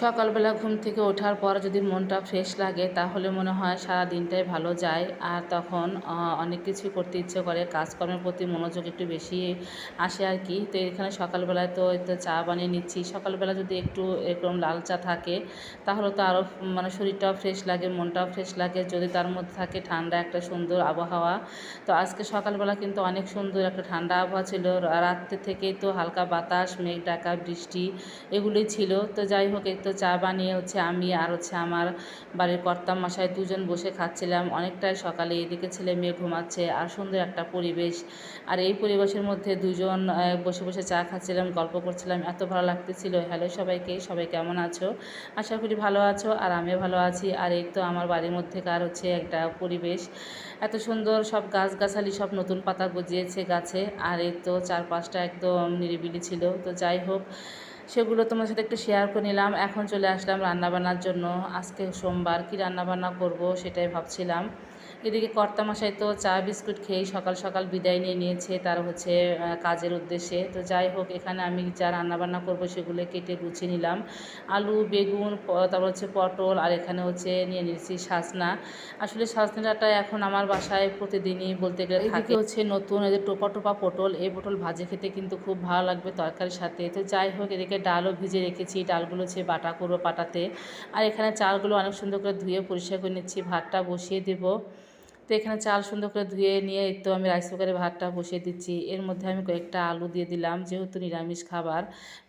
সকালবেলা ঘুম থেকে ওঠার পর যদি মনটা ফ্রেশ লাগে তাহলে মনে হয় সারা দিনটাই ভালো যায়। আর তখন অনেক কিছু করতে ইচ্ছে করে, কাজকর্মের প্রতি মনোযোগ একটু বেশি আসে আর কি। তো এখানে সকালবেলায় তো এই তো চা বানিয়ে নিচ্ছি। সকালবেলা যদি একটু এরকম লাল চা থাকে তাহলে তো আরও মানে শরীরটাও ফ্রেশ লাগে, মনটাও ফ্রেশ লাগে, যদি তার মধ্যে থাকে ঠান্ডা একটা সুন্দর আবহাওয়া। তো আজকে সকালবেলা কিন্তু অনেক সুন্দর একটা ঠান্ডা আবহাওয়া ছিল। রাত্রে থেকেই তো হালকা বাতাস, মেঘ ডাকা, বৃষ্টি এগুলোই ছিল। তো যাই হোক, এই তো চা বানিয়ে আমি আর আমার বাড়ির কর্তামশাই দুজন বসে খাচ্ছিলাম। অনেকটাই সকালে, এদিকে ছেলে মেয়ে ঘুমাচ্ছে আর সুন্দর একটা পরিবেশ। আর এই পরিবেশের মধ্যে দুজন বসে বসে চা খাচ্ছিলাম, গল্প করছিলাম, এত ভালো লাগতেছিল। হ্যালো সবাইকে, সবাই কেমন আছো? আশা করি ভালো আছো, আর আমিও ভালো আছি। আর এই তো আমার বাড়ির মধ্যেকার একটা পরিবেশ, এত সুন্দর, সব গাছগাছালি সব নতুন পাতা গজিয়েছে গাছে। আর এই তো চারপাশটা একদম নিরিবিলি ছিল। তো যাই হোক, সেগুলো তোমার সাথে একটু শেয়ার করে নিলাম। এখন চলে আসলাম রান্নাবান্নার জন্য। আজকে সোমবার, কী রান্নাবান্না করব সেটাই ভাবছিলাম। এদিকে কর্তামশাই তো চা বিস্কুট খেয়েই সকাল সকাল বিদায় নিয়ে নিয়েছে তার কাজের উদ্দেশ্যে। তো যাই হোক, এখানে আমি যা রান্নাবান্না করব সেগুলো কেটে গুছিয়ে নিলাম। আলু, বেগুন, তারপর পটল, আর এখানে নিয়ে নিয়েছি সাজনা। আসলে সাজনাটা এখন আমার বাসায় প্রতিদিনই বলতে গেলে থাকে। নতুন এই যে টোপা টোপা পটল, এই পটল ভাজি খেতে কিন্তু খুব ভালো লাগবে তরকারির সাথে। তো যাই হোক, এদিকে ডালও ভিজে রেখেছি, ডালগুলো বাটা করবো পাটাতে। আর এখানে চালগুলো অনেক সুন্দর করে ধুয়ে পরিষ্কার করে নিচ্ছি, ভাতটা বসিয়ে দেবো। তো এখানে চাল সুন্দর করে ধুয়ে নিয়ে তো আমি রাইস কুকারে ভাতটা বসিয়ে দিচ্ছি। এর মধ্যে আমি কয়েকটা আলু দিয়ে দিলাম, যেহেতু নিরামিষ খাবার।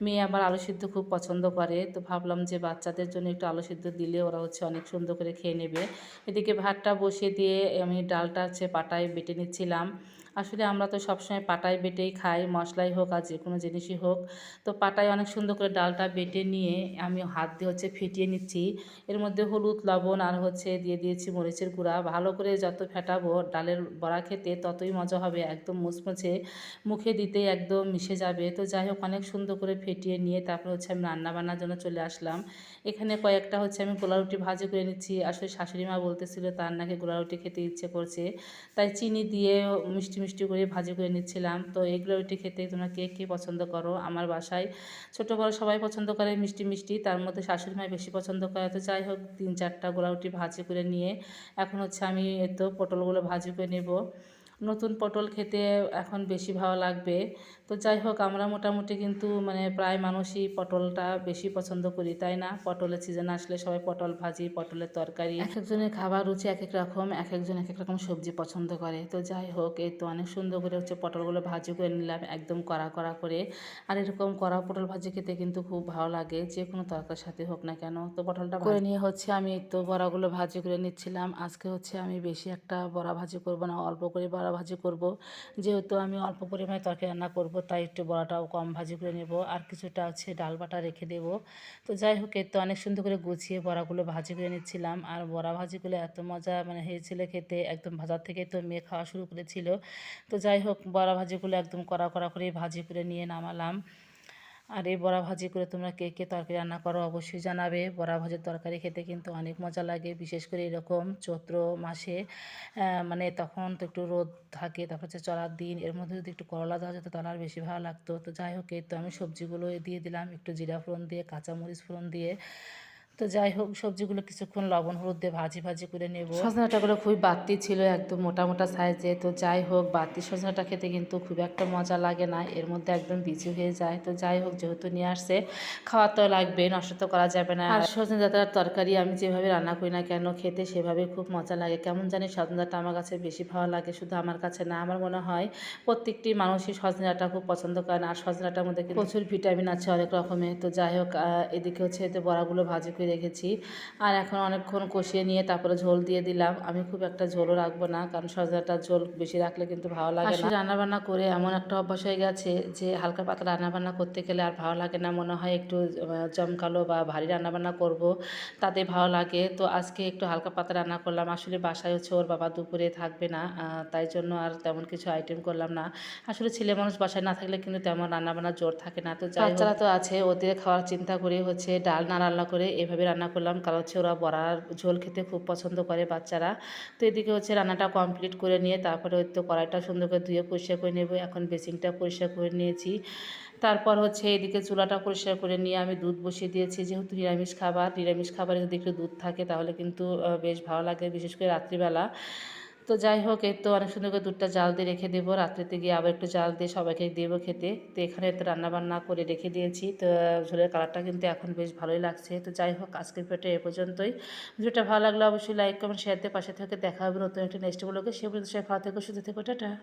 মেয়ে আবার আলু সিদ্ধ খুব পছন্দ করে, তো ভাবলাম যে বাচ্চাদের জন্য একটু আলু সিদ্ধ দিলে ওরা অনেক সুন্দর করে খেয়ে নেবে। এদিকে ভাতটা বসিয়ে দিয়ে আমি ডালটা পাটায় বেটে নিচ্ছিলাম। আসলে আমরা তো সবসময় পাটায় বেটেই খাই, মশলাই হোক আর যে কোনো জিনিসই হোক। তো পাটায় অনেক সুন্দর করে ডালটা বেটে নিয়ে আমি হাত দিয়ে ফেটিয়ে নিচ্ছি। এর মধ্যে হলুদ, লবণ আর দিয়ে দিয়েছি মরিচের গুঁড়া। ভালো করে যত ফেটাবো ডালের বড়া খেতে ততই মজা হবে, একদম মুচমুচে, মুখে দিতেই একদম মিশে যাবে। তো যাই হোক, অনেক সুন্দর করে ফেটিয়ে নিয়ে তারপর আমি রান্না বান্নার জন্য চলে আসলাম। এখানে কয়েকটা আমি গোলা রুটি ভাজি করে নিচ্ছি। আসলে শাশুড়ি মা বলতেছিল তার নাকি গোলা রুটি খেতে ইচ্ছে করছে, তাই চিনি দিয়ে মিষ্টি মিষ্টি করে ভাজি করে নিচ্ছিলাম। তো এই গোলা রুটি খেতে তোমরা কে কে পছন্দ করো? আমার বাসায় ছোটো বড়ো সবাই পছন্দ করে মিষ্টি মিষ্টি, তার মধ্যে শাশুড়ি মা বেশি পছন্দ করে। তো যাই হোক, 3-4টা গোলা রুটি ভাজি করে নিয়ে এখন আমি তো পটলগুলো ভাজি করে নেব। নতুন পটল খেতে এখন বেশি ভালো লাগবে। তো যাই হোক, আমরা মোটামুটি কিন্তু মানে প্রায় মানুষই পটলটা বেশি পছন্দ করি, তাই না? পটলের সিজন আসলে সবাই পটল ভাজি, পটলের তরকারি, এক একজনের খাবার রুচি এক এক রকম, এক একজন এক এক রকম সবজি পছন্দ করে। তো যাই হোক, এই তো অনেক সুন্দর করে পটলগুলো ভাজি করে নিলাম, একদম কড়া কড়া করে। আর এরকম কড়া পটল ভাজি খেতে কিন্তু খুব ভালো লাগে, যে কোনো তরকারির সাথে হোক না কেন। তো পটলটা করে নিয়ে আমি তো বড়াগুলো ভাজি করে নিচ্ছিলাম। আজকে আমি বেশি একটা বড়া ভাজি করব না, অল্প করে বড়া ভাজি করব। যেহেতু আমি অল্প পরিমাণে তরকারি রান্না করব, তাই একটু বড়াটাও কম ভাজি করে নেব, আর কিছুটা ডাল বাটা রেখে দেব। তো যাই হোক, এই তো অনেক সুন্দর করে গুছিয়ে বড়াগুলো ভাজি করে নিচ্ছিলাম। আর বড়া ভাজিগুলো এত মজা মানে হয়েছিল খেতে, একদম ভাজার থেকে তো মেয়ে খাওয়া শুরু করেছিল। তো যাই হোক, বড়া ভাজিগুলো একদম কড়া কড়া করে ভাজি করে নিয়ে নামালাম। আর এই বড়া ভাজি করে তোমরা কে কে তরকারি রান্না করো অবশ্যই জানাবে। বড়া ভাজির তরকারি খেতে কিন্তু অনেক মজা লাগে, বিশেষ করে এরকম চৈত্র মাসে। মানে তখন তো একটু রোদ থাকে, তারপর চড়ার দিন, এর মধ্যে যদি একটু করলা দেওয়া যেত তাহলে আর বেশি ভালো লাগতো। তো যাই হোক, এই তো আমি সবজিগুলো দিয়ে দিলাম, একটু জিরা ফোড়ন দিয়ে, কাঁচামরিচ ফোড়ন দিয়ে। তো যাই হোক, সবজিগুলো কিছুক্ষণ লবণ হলুদ দিয়ে ভাজি ভাজি করে নেব। সজনে ডাঁটাগুলো খুবই বাড়তি ছিল, একদম মোটা মোটা সাইজে। তো যাই হোক, বাড়তি সজনে ডাঁটা খেতে কিন্তু খুব একটা মজা লাগে না, এর মধ্যে একদম বিচি হয়ে যায়। তো যাই হোক, যেহেতু নিয়ে আসছে, খাওয়া তো লাগবে, নষ্ট তো করা যাবে না। আর সজনে ডাঁটার তরকারি আমি যেভাবে রান্না করি না কেন, খেতে সেভাবে খুব মজা লাগে। কেমন জানি সজনে ডাঁটা আমার কাছে বেশি ভালো লাগে, শুধু আমার কাছে না, আমার মনে হয় প্রত্যেকটি মানুষই সজনে ডাঁটা খুব পছন্দ করেন। আর সজনে ডাঁটার মধ্যে কিন্তু প্রচুর ভিটামিন আছে অনেক রকমের। তো যাই হোক, এদিকে এতে বড়াগুলো ভাজি করে রেখেছি। আর এখন অনেকক্ষণ কষিয়ে নিয়ে তারপরে ঝোল দিয়ে দিলাম। আমি খুব একটা ঝোলও রাখবো না, কারণ সজনাটার ঝোল বেশি রাখলে কিন্তু ভালো লাগে না। রান্নাবান্না করে এমন একটা অভ্যাস হয়ে গেছে যে হালকা পাতলা রান্নাবান্না করতে গেলে আর ভালো লাগে না, মনে হয় একটু জমকালো বা ভারী রান্নাবান্না করব, তাতে ভালো লাগে। তো আজকে একটু হালকা পাতলা রান্না করলাম। আসলে বাসায় ওর বাবা দুপুরে থাকবে না, তাই জন্য আর তেমন কিছু আইটেম করলাম না। আসলে ছেলে মানুষ বাসায় না থাকলে কিন্তু তেমন রান্নাবান্নার জোর থাকে না। তো বাচ্চারা তো আছে, ওদের খাওয়ার চিন্তা করে ডাল না রান্না করে এভাবে রান্না করলাম, কারণ ওরা বড়ার ঝোল খেতে খুব পছন্দ করে বাচ্চারা। তো এদিকে রান্নাটা কমপ্লিট করে নিয়ে তারপরে তো কড়াইটা সুন্দর করে ধুয়ে পরিষ্কার করে নেব। এখন বেসিনটা পরিষ্কার করে নিয়েছি। তারপর হচ্ছে এদিকে চুলাটা পরিষ্কার করে নিয়ে আমি দুধ বসিয়ে দিয়েছি। যেহেতু নিরামিষ খাবারে যদি একটু দুধ থাকে তাহলে কিন্তু বেশ ভালো লাগে, বিশেষ করে রাত্রিবেলা। তো যাই হোক, এই তো অনেক সুন্দর করে দুধটা জাল দিয়ে রেখে দেবো। রাত্রিতে গিয়ে আবার একটু জাল দিয়ে সবাইকে দেবো খেতে। তো এখানে তো রান্নাবান্না করে রেখে দিয়েছি। তো ঝোলের কালারটা কিন্তু এখন বেশ ভালোই লাগছে। তো যাই হোক, আজকের ভিডিওটা এ পর্যন্তই। ভিডিওটা ভালো লাগলে অবশ্যই লাইক, কমেন্ট, শেয়ার দিয়ে পাশে থেকে দেখা হবে নতুন একটা নেক্সট ব্লগে। সে পর্যন্ত সবাই ভালো থেকো, সুস্থ থেকো, টাটা।